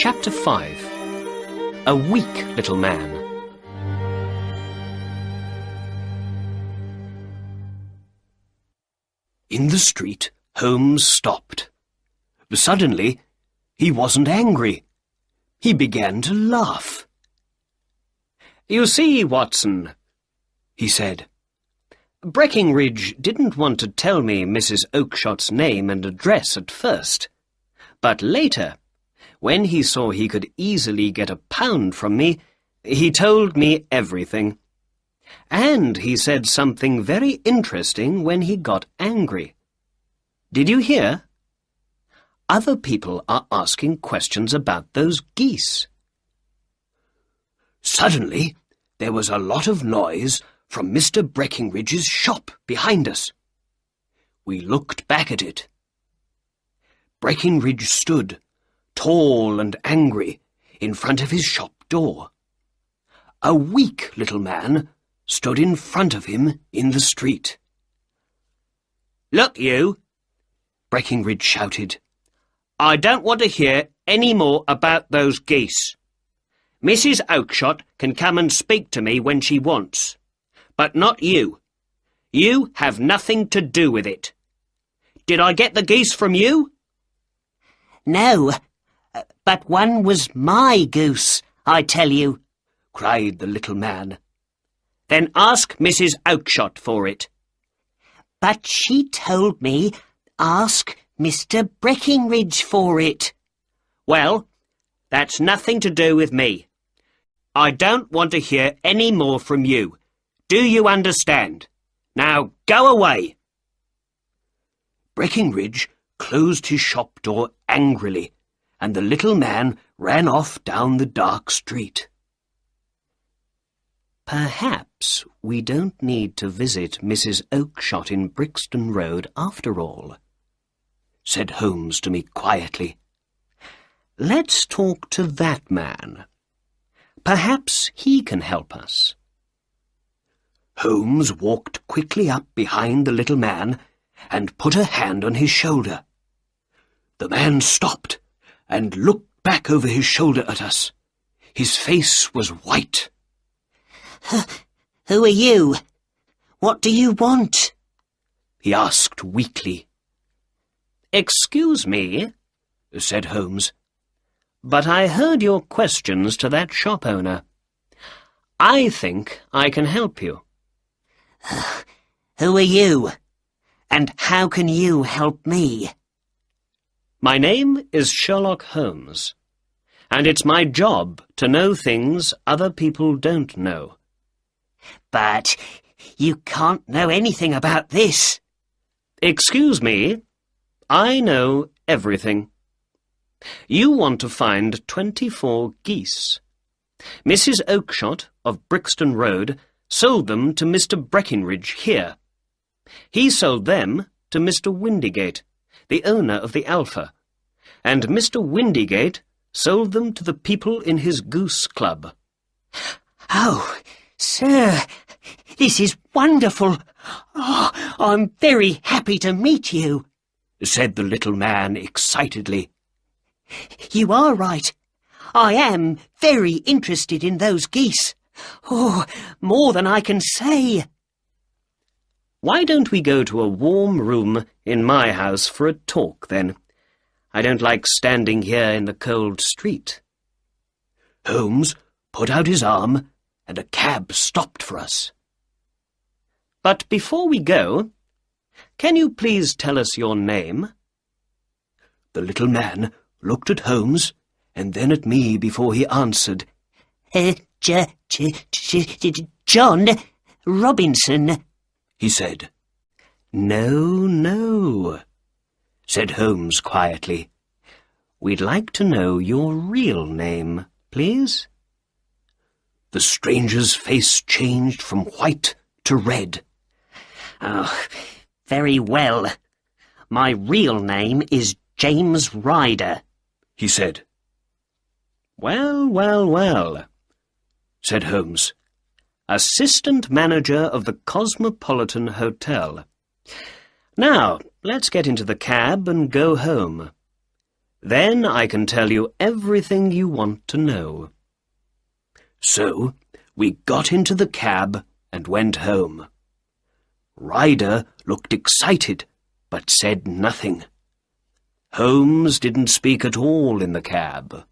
Chapter 5. A Weak Little Man. In the street, Holmes stopped. Suddenly, he wasn't angry. He began to laugh. "You see, Watson," he said, "Breckinridge didn't want to tell me Mrs. Oakshot's name and address at first. But later, when he saw he could easily get £1 from me, he told me everything. And he said something very interesting when he got angry. Did you hear? Other people are asking questions about those geese." Suddenly, there was a lot of noise from Mr. Breckinridge's shop behind us. We looked back at it. Breckinridge stood, tall and angry, in front of his shop door. A weak little man stood in front of him in the street. "Look, you!" Breckinridge shouted. "I don't want to hear any more about those geese. Mrs. Oakshott can come and speak to me when she wants, but not you. You have nothing to do with it. Did I get the geese from you?" "No, but one was my goose, I tell you," cried the little man. "Then ask Mrs. Oakshott for it." "But she told me ask Mr. Breckinridge for it." "Well, that's nothing to do with me. I don't want to hear any more from you. Do you understand? Now go away." Breckinridge closed his shop door angrily, and the little man ran off down the dark street. "Perhaps we don't need to visit Mrs. Oakshott in Brixton Road after all," said Holmes to me quietly. "Let's talk to that man. Perhaps he can help us." Holmes walked quickly up behind the little man and put a hand on his shoulder. The man stopped and looked back over his shoulder at us. His face was white. "Who are you? What do you want?" he asked weakly. "Excuse me," said Holmes, "but I heard your questions to that shop owner. I think I can help you." "Who are you? And how can you help me?" "My name is Sherlock Holmes, and it's my job to know things other people don't know." "But you can't know anything about this." "Excuse me, I know everything. You want to find 24 geese. Mrs. Oakshott of Brixton Road sold them to Mr. Breckinridge here. He sold them to Mr. Windygate, the owner of the Alpha, and Mr. Windygate sold them to the people in his goose club." "Oh, sir, this is wonderful. Oh, I'm very happy to meet you," said the little man excitedly. "You are right. I am very interested in those geese. Oh, more than I can say." "Why don't we go to a warm room in my house for a talk, then? I don't like standing here in the cold street." Holmes put out his arm, and a cab stopped for us. "But before we go, can you please tell us your name?" The little man looked at Holmes and then at me before he answered. John Robinson," he said. No, said Holmes quietly. "We'd like to know your real name, please." The stranger's face changed from white to red. "Oh, very well. My real name is James Ryder," he said. Well, said Holmes. "Assistant manager of the Cosmopolitan Hotel. Now, let's get into the cab and go home. Then I can tell you everything you want to know." So we got into the cab and went home. Ryder looked excited, but said nothing. Holmes didn't speak at all in the cab.